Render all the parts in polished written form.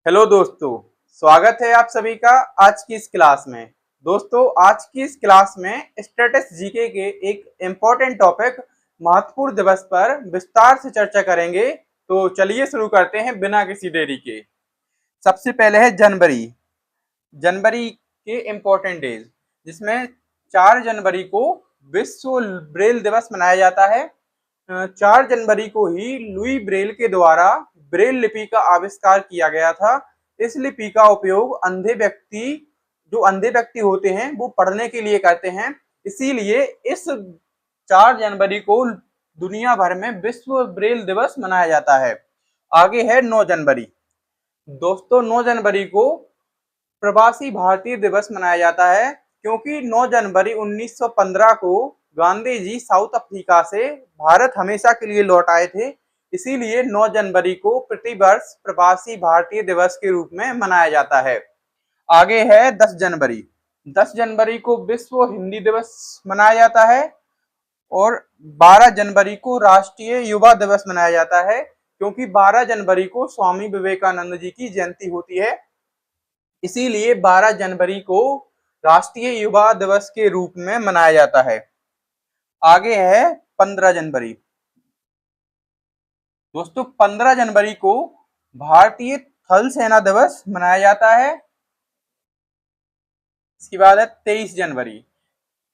Hello दोस्तों, स्वागत है आप सभी का आज की इस क्लास में। दोस्तों, आज की इस क्लास में स्टेटस जीके के एक इम्पोर्टेंट टॉपिक महत्वपूर्ण दिवस पर विस्तार से चर्चा करेंगे। तो चलिए शुरू करते हैं बिना किसी देरी के। सबसे पहले है जनवरी। जनवरी के इम्पोर्टेंट डेज, जिसमें 4 जनवरी को विश्व ब्रेल दिवस मनाया जाता है। 4 जनवरी को ही लुई ब्रेल के द्वारा ब्रेल लिपि का आविष्कार किया गया था। इस लिपि का उपयोग जो अंधे व्यक्ति होते हैं वो पढ़ने के लिए करते हैं। इसीलिए इस 4 जनवरी को दुनिया भर में विश्व ब्रेल दिवस मनाया जाता है। आगे है 9 जनवरी। दोस्तों, 9 जनवरी को प्रवासी भारतीय दिवस मनाया जाता है, क्योंकि 9 जनवरी 1915 को गांधी जी साउथ अफ्रीका से भारत हमेशा के लिए लौट आए थे। इसीलिए 9 जनवरी को प्रतिवर्ष प्रवासी भारतीय दिवस के रूप में मनाया जाता है। आगे है 10 जनवरी। 10 जनवरी को विश्व हिंदी दिवस मनाया जाता है और 12 जनवरी को राष्ट्रीय युवा दिवस मनाया जाता है, क्योंकि 12 जनवरी को स्वामी विवेकानंद जी की जयंती होती है। इसीलिए 12 जनवरी को राष्ट्रीय युवा दिवस के रूप में मनाया जाता है। आगे है 15 जनवरी। दोस्तों, 15 जनवरी को भारतीय थल सेना दिवस मनाया जाता है। इसके बाद है 23 जनवरी।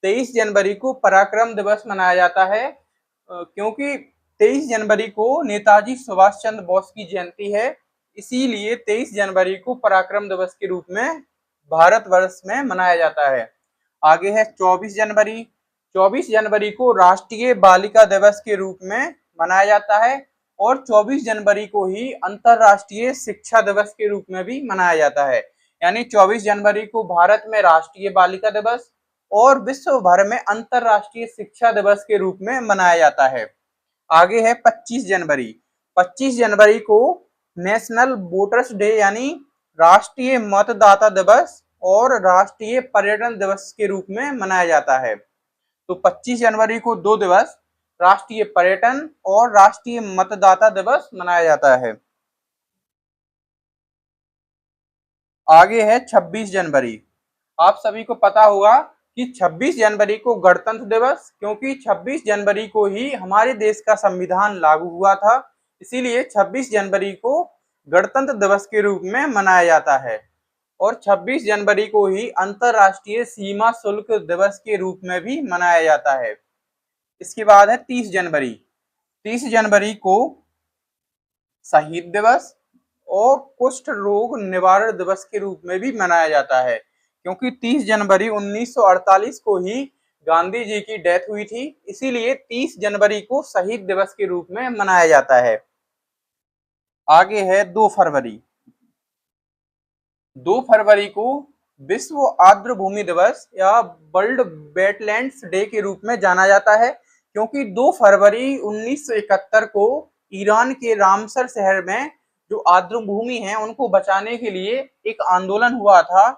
23 जनवरी को पराक्रम दिवस मनाया जाता है, क्योंकि 23 जनवरी को नेताजी सुभाष चंद्र बोस की जयंती है। इसीलिए 23 जनवरी को पराक्रम दिवस के रूप में भारतवर्ष में मनाया जाता है। आगे है 24 जनवरी। 24 जनवरी को राष्ट्रीय बालिका दिवस के रूप में मनाया जाता है और 24 जनवरी को ही अंतरराष्ट्रीय शिक्षा दिवस के रूप में भी मनाया जाता है। यानी 24 जनवरी को भारत में राष्ट्रीय बालिका दिवस और विश्व भर में अंतरराष्ट्रीय शिक्षा दिवस के रूप में मनाया जाता है। आगे है 25 जनवरी। 25 जनवरी को नेशनल वोटर्स डे यानी राष्ट्रीय मतदाता दिवस और राष्ट्रीय पर्यटन दिवस के रूप में मनाया जाता है। तो 25 जनवरी को 2 दिवस, राष्ट्रीय पर्यटन और राष्ट्रीय मतदाता दिवस मनाया जाता है। आगे है 26 जनवरी। आप सभी को पता होगा कि 26 जनवरी को गणतंत्र दिवस, क्योंकि 26 जनवरी को ही हमारे देश का संविधान लागू हुआ था। इसीलिए 26 जनवरी को गणतंत्र दिवस के रूप में मनाया जाता है और 26 जनवरी को ही अंतरराष्ट्रीय सीमा शुल्क दिवस के रूप में भी मनाया जाता है। इसके बाद है 30 जनवरी। 30 जनवरी को शहीद दिवस और कुष्ठ रोग निवारण दिवस के रूप में भी मनाया जाता है, क्योंकि 30 जनवरी 1948 को ही गांधी जी की डेथ हुई थी। इसीलिए 30 जनवरी को शहीद दिवस के रूप में मनाया जाता है। आगे है 2 फरवरी। 2 फरवरी को विश्व आर्द्र भूमि दिवस या वर्ल्ड वेटलैंड्स डे के रूप में जाना जाता है, क्योंकि 2 फरवरी 1971 को ईरान के रामसर शहर में जो आर्द्र भूमि है उनको बचाने के लिए एक आंदोलन हुआ था।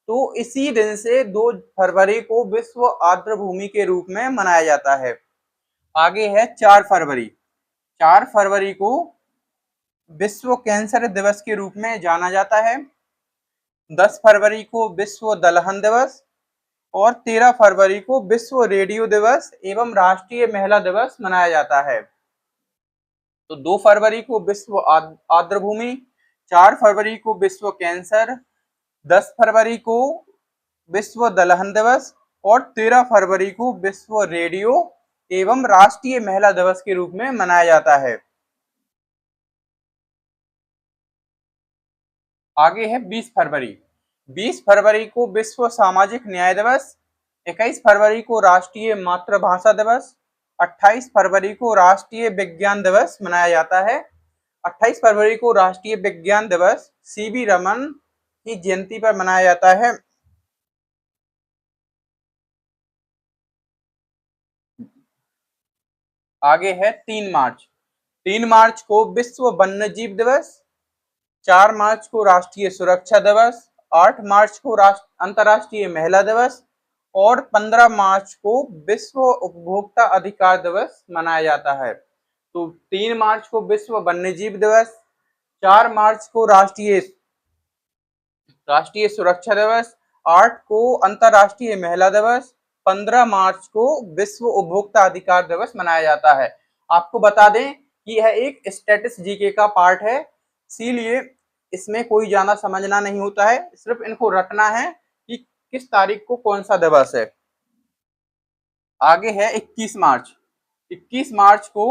तो इसी दिन से 2 फरवरी को विश्व आर्द्र भूमि के रूप में मनाया जाता है। आगे है 4 फरवरी। 4 फरवरी को विश्व कैंसर दिवस के रूप में जाना जाता है। 10 फरवरी को विश्व दलहन दिवस और 13 फरवरी को विश्व रेडियो दिवस एवं राष्ट्रीय महिला दिवस मनाया जाता है। तो 2 फरवरी को विश्व आर्द्र भूमि, 4 फरवरी को विश्व कैंसर, 10 फरवरी को विश्व दलहन दिवस और 13 फरवरी को विश्व रेडियो एवं राष्ट्रीय महिला दिवस के रूप में मनाया जाता है। आगे है 20 फरवरी। 20 फरवरी को विश्व सामाजिक न्याय दिवस, 21 फरवरी को राष्ट्रीय मातृभाषा दिवस, 28 फरवरी को राष्ट्रीय विज्ञान दिवस मनाया जाता है। 28 फरवरी को राष्ट्रीय विज्ञान दिवस सीवी रमन की जयंती पर मनाया जाता है। आगे है 3 मार्च। 3 मार्च को विश्व वन्यजीव दिवस, 4 मार्च को राष्ट्रीय सुरक्षा दिवस, 8 मार्च को अंतर्राष्ट्रीय महिला दिवस और 15 मार्च को विश्व उपभोक्ता अधिकार दिवस मनाया जाता है। तो 3 मार्च को विश्व वन्यजीव दिवस, 4 मार्च को राष्ट्रीय राष्ट्रीय सुरक्षा दिवस। 8 को अंतर्राष्ट्रीय महिला दिवस। 15 मार्च को विश्व उपभोक्ता अधिकार दिवस मनाया जाता है। आपको बता दें कि यह एक स्टेटस जीके का पार्ट है, इसीलिए इसमें कोई ज्यादा समझना नहीं होता है, सिर्फ इनको रटना है कि किस तारीख को कौन सा दिवस है। आगे है 21 मार्च। 21 मार्च को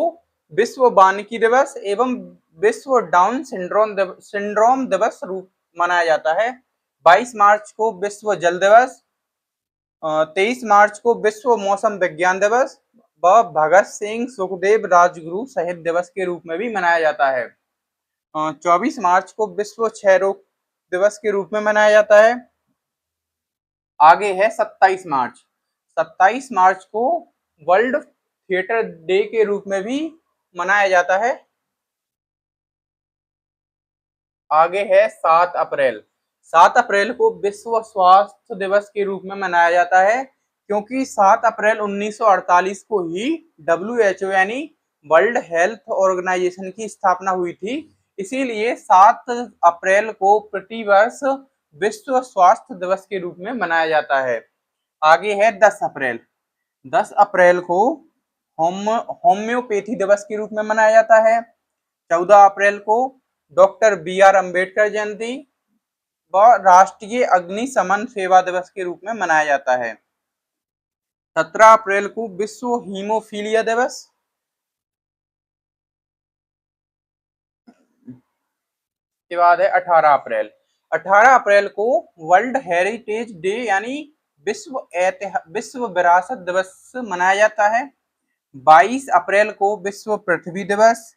विश्व वानिकी दिवस एवं विश्व डाउन सिंड्रोम दिवस रूप मनाया जाता है। 22 मार्च को विश्व जल दिवस। 23 मार्च को विश्व मौसम विज्ञान दिवस व भगत सिंह सुखदेव राजगुरु शहीद दिवस के रूप में भी मनाया जाता है। 24 मार्च को विश्व क्षय रोग दिवस के रूप में मनाया जाता है। आगे है 27 मार्च। 27 मार्च को वर्ल्ड थिएटर डे के रूप में भी मनाया जाता है। आगे है 7 अप्रैल। 7 अप्रैल को विश्व स्वास्थ्य दिवस के रूप में मनाया जाता है, क्योंकि 7 अप्रैल 1948 को ही WHO यानी वर्ल्ड हेल्थ ऑर्गेनाइजेशन की स्थापना हुई थी, इसीलिए 7 अप्रैल को प्रतिवर्ष विश्व स्वास्थ्य दिवस के रूप में मनाया जाता है। आगे है 10 अप्रैल। 10 अप्रैल को होम्योपैथी दिवस के रूप में मनाया जाता है। 14 अप्रैल को डॉक्टर BR अम्बेडकर जयंती व राष्ट्रीय अग्निशमन सेवा दिवस के रूप में मनाया जाता है। 17 अप्रैल को विश्व हीमोफीलिया दिवस। के बाद है 18 अप्रैल। 18 अप्रैल को वर्ल्ड हेरिटेज डे यानी विश्व विरासत दिवस मनाया जाता है। 22 अप्रैल को विश्व पृथ्वी दिवस।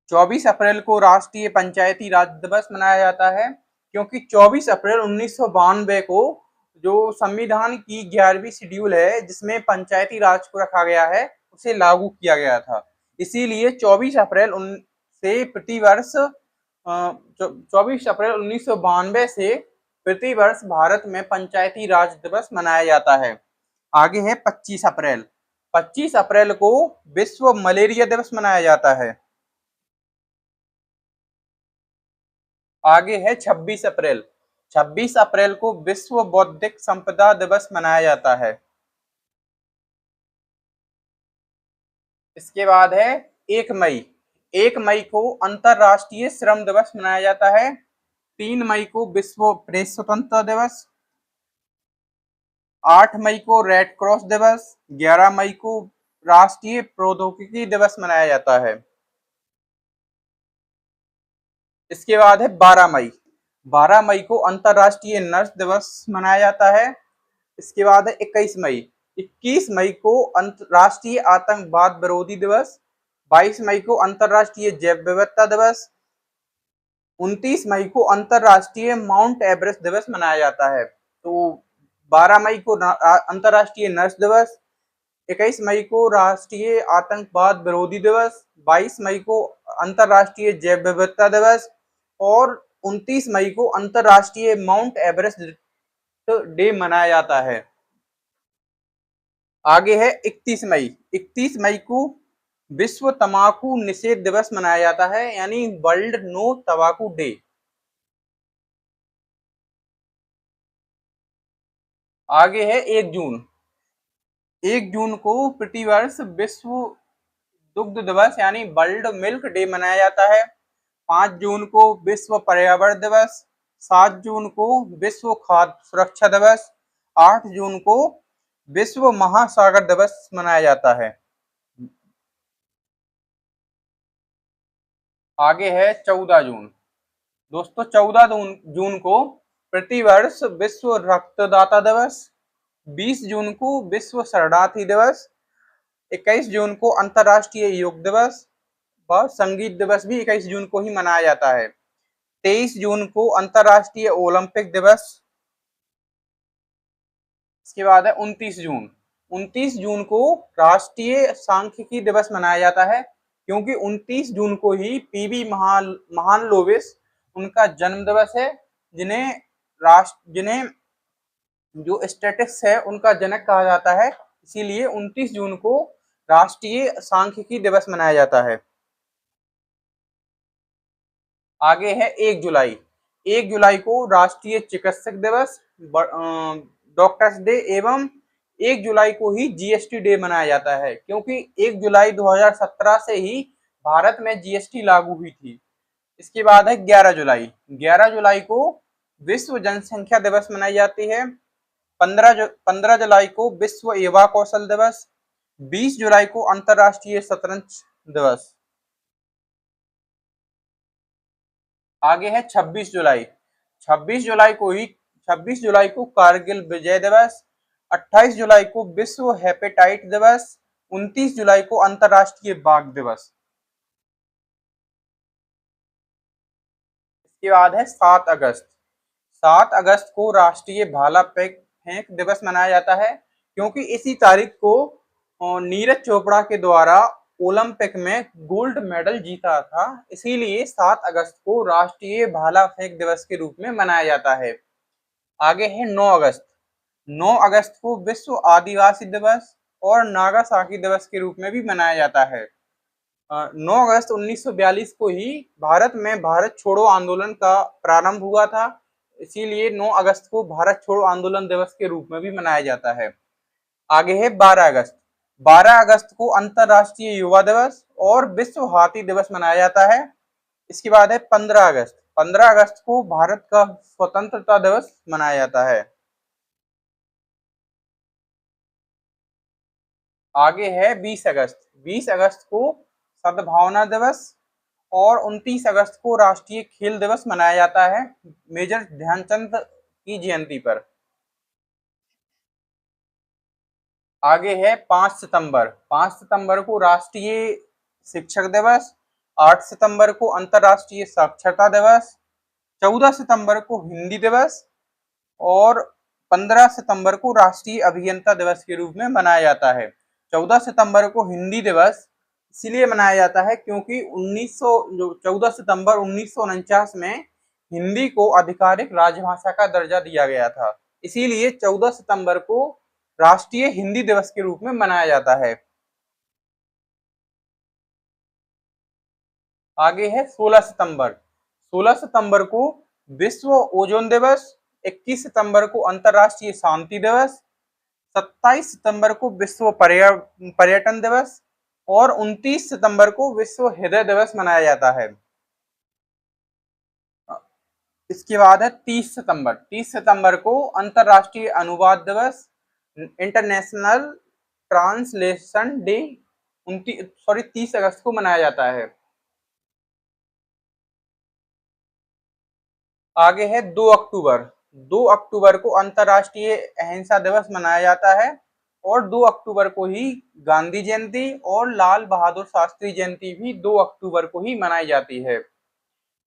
24 अप्रैल को राष्ट्रीय पंचायती राज दिवस मनाया जाता है, क्योंकि 24 अप्रैल 1992 को जो संविधान की 11वीं शेड्यूल है जिसमें पंचायती राज को रखा गया है उसे लागू किया गया था, इसीलिए 24 अप्रैल से प्रतिवर्ष 24 अप्रैल 1992 से प्रतिवर्ष भारत में पंचायती राज दिवस मनाया जाता है। आगे है 25 अप्रैल। 25 अप्रैल को विश्व मलेरिया दिवस मनाया जाता है। आगे है 26 अप्रैल। 26 अप्रैल को विश्व बौद्धिक संपदा दिवस मनाया जाता है। इसके बाद है 1 मई। 1 मई को अंतरराष्ट्रीय श्रम दिवस मनाया जाता है। 3 मई को विश्व प्रेस स्वतंत्रता दिवस। 8 मई को रेड क्रॉस दिवस। 11 मई को राष्ट्रीय प्रौद्योगिकी दिवस मनाया जाता है। इसके बाद है 12 मई। 12 मई को अंतरराष्ट्रीय नर्स दिवस मनाया जाता है। इसके बाद है 21 मई। 21 मई को राष्ट्रीय आतंकवाद विरोधी दिवस। 22 मई को अंतरराष्ट्रीय जैव विविधता दिवस। 29 मई को अंतरराष्ट्रीय माउंट एवरेस्ट दिवस मनाया जाता है। तो 12 मई को अंतरराष्ट्रीय नर्स दिवस। 21 मई को राष्ट्रीय आतंकवाद विरोधी दिवस। 22 मई को अंतरराष्ट्रीय जैव विविधता दिवस और 29 मई को अंतरराष्ट्रीय माउंट एवरेस्ट डे मनाया जाता है। आगे है 31 मई। 31 मई को विश्व तंबाकू निषेध दिवस मनाया जाता है, यानी वर्ल्ड नो तंबाकू डे। आगे है 1 जून। 1 जून को प्रतिवर्ष विश्व दुग्ध दिवस यानी वर्ल्ड मिल्क डे मनाया जाता है। 5 जून को विश्व पर्यावरण दिवस। 7 जून को विश्व खाद्य सुरक्षा दिवस। 8 जून को विश्व महासागर दिवस मनाया जाता है। आगे है 14 जून। दोस्तों 14 जून को प्रतिवर्ष विश्व रक्तदाता दिवस। 20 जून को विश्व शरणार्थी दिवस। 21 जून को अंतर्राष्ट्रीय योग दिवस व संगीत दिवस भी 21 जून को ही मनाया जाता है। 23 जून को अंतर्राष्ट्रीय ओलंपिक दिवस। इसके बाद है 29 जून। 29 जून को राष्ट्रीय सांख्यिकी दिवस मनाया जाता है, क्योंकि 29 जून को ही पीवी महालनोबिस उनका जन्म दिवस है, जिन्हें जो स्टैटिस्टिक्स है उनका जनक कहा जाता है, इसीलिए 29 जून को राष्ट्रीय सांख्यिकी दिवस मनाया जाता है। आगे है 1 जुलाई। 1 जुलाई को राष्ट्रीय चिकित्सक दिवस, डॉक्टर्स डे एवं 1 जुलाई को ही जीएसटी डे मनाया जाता है, क्योंकि 1 जुलाई 2017 से ही भारत में जीएसटी लागू हुई थी। इसके बाद है 11 जुलाई। 11 जुलाई को विश्व जनसंख्या दिवस मनाई जाती है। 15 जुलाई को विश्व युवा कौशल दिवस। 20 जुलाई को अंतर्राष्ट्रीय शतरंज दिवस। आगे है 26 जुलाई। 26 जुलाई को कारगिल विजय दिवस। 28 जुलाई को विश्व हेपेटाइट दिवस। 29 जुलाई को अंतर्राष्ट्रीय बाघ दिवस। इसके बाद है 7 अगस्त। 7 अगस्त को राष्ट्रीय भाला फेंक दिवस मनाया जाता है, क्योंकि इसी तारीख को नीरज चोपड़ा के द्वारा ओलंपिक में गोल्ड मेडल जीता था, इसीलिए 7 अगस्त को राष्ट्रीय भाला फेंक दिवस के रूप में मनाया जाता है। आगे है 9 अगस्त। 9 अगस्त को विश्व आदिवासी दिवस और नागासाकी दिवस के रूप में भी मनाया जाता है। 9 अगस्त 1942 को ही भारत में भारत छोड़ो आंदोलन का प्रारंभ हुआ था, इसीलिए 9 अगस्त को भारत छोड़ो आंदोलन दिवस के रूप में भी मनाया जाता है। आगे है 12 अगस्त। 12 अगस्त को अंतर्राष्ट्रीय युवा दिवस और विश्व हाथी दिवस मनाया जाता है। इसके बाद है 15 अगस्त। 15 अगस्त को भारत का स्वतंत्रता दिवस मनाया जाता है। आगे है 20 अगस्त। 20 अगस्त को सद्भावना दिवस और 29 अगस्त को राष्ट्रीय खेल दिवस मनाया जाता है, मेजर ध्यानचंद की जयंती पर। आगे है 5 सितंबर। 5 सितंबर को राष्ट्रीय शिक्षक दिवस। 8 सितंबर को अंतर्राष्ट्रीय साक्षरता दिवस। 14 सितंबर को हिंदी दिवस और 15 सितंबर को राष्ट्रीय अभियंता दिवस के रूप में मनाया जाता है। 14 सितंबर को हिंदी दिवस इसलिए मनाया जाता है क्योंकि 14 सितंबर 1949 में हिंदी को आधिकारिक राजभाषा का दर्जा दिया गया था, इसीलिए 14 सितंबर को राष्ट्रीय हिंदी दिवस के रूप में मनाया जाता है। आगे है 16 सितंबर। 16 सितंबर को विश्व ओजोन दिवस। 21 सितंबर को अंतर्राष्ट्रीय शांति दिवस। 27 सितंबर को विश्व पर्यटन दिवस और 29 सितंबर को विश्व हृदय दिवस मनाया जाता है। इसके बाद है 30 सितंबर। 30 सितंबर को अंतर्राष्ट्रीय अनुवाद दिवस, इंटरनेशनल ट्रांसलेशन डे 30 अगस्त को मनाया जाता है। आगे है 2 अक्टूबर। 2 अक्टूबर को अंतर्राष्ट्रीय अहिंसा दिवस मनाया जाता है और 2 अक्टूबर को ही गांधी जयंती और लाल बहादुर शास्त्री जयंती भी 2 अक्टूबर को ही मनाई जाती है।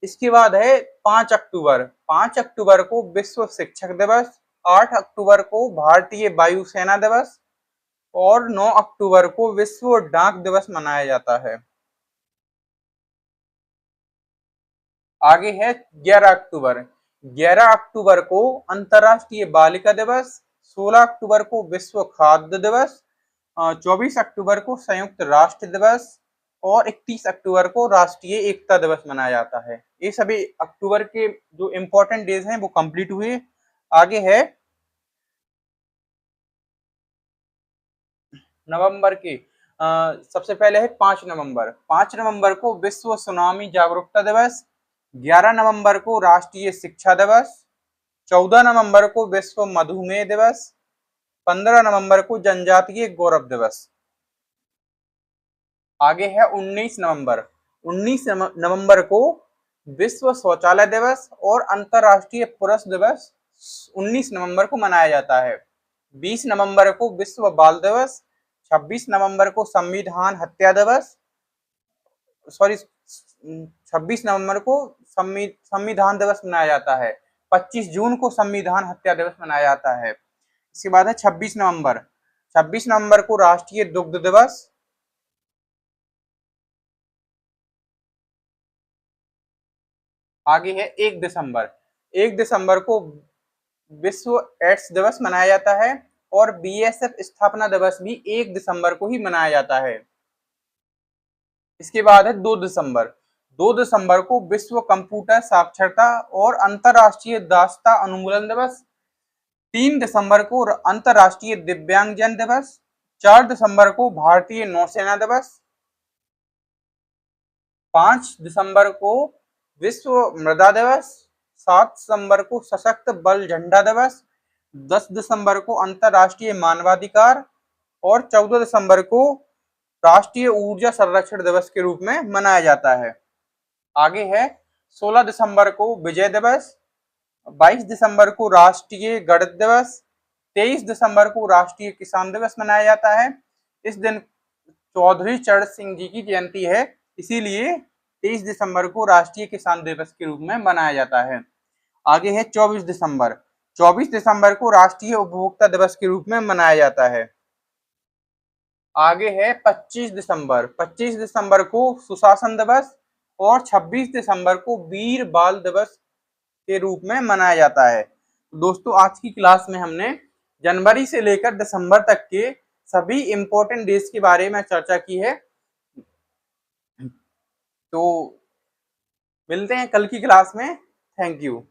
इसके बाद है 5 अक्टूबर। 5 अक्टूबर को विश्व शिक्षक दिवस। 8 अक्टूबर को भारतीय वायुसेना दिवस और 9 अक्टूबर को विश्व डाक दिवस मनाया जाता है। आगे है 11 अक्टूबर। 11 अक्टूबर को अंतर्राष्ट्रीय बालिका दिवस। 16 अक्टूबर को विश्व खाद्य दिवस। 24 अक्टूबर को संयुक्त राष्ट्र दिवस और 31 अक्टूबर को राष्ट्रीय एकता दिवस मनाया जाता है। ये सभी अक्टूबर के जो इम्पोर्टेंट डेज हैं वो कंप्लीट हुए। आगे है नवंबर की। सबसे पहले है 5 नवंबर। 5 नवंबर को विश्व सुनामी जागरूकता दिवस। 11 नवंबर को राष्ट्रीय शिक्षा दिवस। 14 नवंबर को विश्व मधुमेह दिवस। 15 नवंबर को जनजातीय गौरव दिवस। आगे है 19 नवंबर। 19 नवंबर को विश्व शौचालय दिवस और अंतर्राष्ट्रीय पुरुष दिवस 19 नवंबर को मनाया जाता है। 20 नवंबर को विश्व बाल दिवस। 26 नवंबर को संविधान हत्या दिवस, 26 नवंबर को संविधान दिवस मनाया जाता है। 25 जून को संविधान हत्या दिवस मनाया जाता है। इसके बाद है 26 नवंबर। 26 नवंबर को राष्ट्रीय दुग्ध दिवस। आगे है 1 दिसंबर। 1 दिसंबर को विश्व एड्स दिवस मनाया जाता है और बीएसएफ स्थापना दिवस भी 1 दिसंबर को ही मनाया जाता है। इसके बाद है 2 दिसंबर। 2 दिसंबर को विश्व कंप्यूटर साक्षरता और अंतर्राष्ट्रीय दास्ता उन्मूलन दिवस। 3 दिसंबर को अंतर्राष्ट्रीय दिव्यांगजन दिवस। 4 दिसंबर को भारतीय नौसेना दिवस। 5 दिसंबर को विश्व मृदा दिवस। 7 दिसंबर को सशक्त बल झंडा दिवस। 10 दिसंबर को अंतर्राष्ट्रीय मानवाधिकार और 14 दिसंबर को राष्ट्रीय ऊर्जा संरक्षण दिवस के रूप में मनाया जाता है। आगे है 16 दिसंबर को विजय दिवस। 22 दिसंबर को राष्ट्रीय गणित दिवस। 23 दिसंबर को राष्ट्रीय किसान दिवस मनाया जाता है। इस दिन चौधरी चरण सिंह जी की जयंती है, इसीलिए 23 दिसंबर को राष्ट्रीय किसान दिवस के रूप में मनाया जाता है। आगे है 24 दिसंबर। 24 दिसंबर को राष्ट्रीय उपभोक्ता दिवस के रूप में मनाया जाता है। आगे है 25 दिसंबर। 25 दिसंबर को सुशासन दिवस और 26 दिसंबर को वीर बाल दिवस के रूप में मनाया जाता है। दोस्तों, आज की क्लास में हमने जनवरी से लेकर दिसंबर तक के सभी इंपॉर्टेंट डेज के बारे में चर्चा की है। तो मिलते हैं कल की क्लास में। Thank you.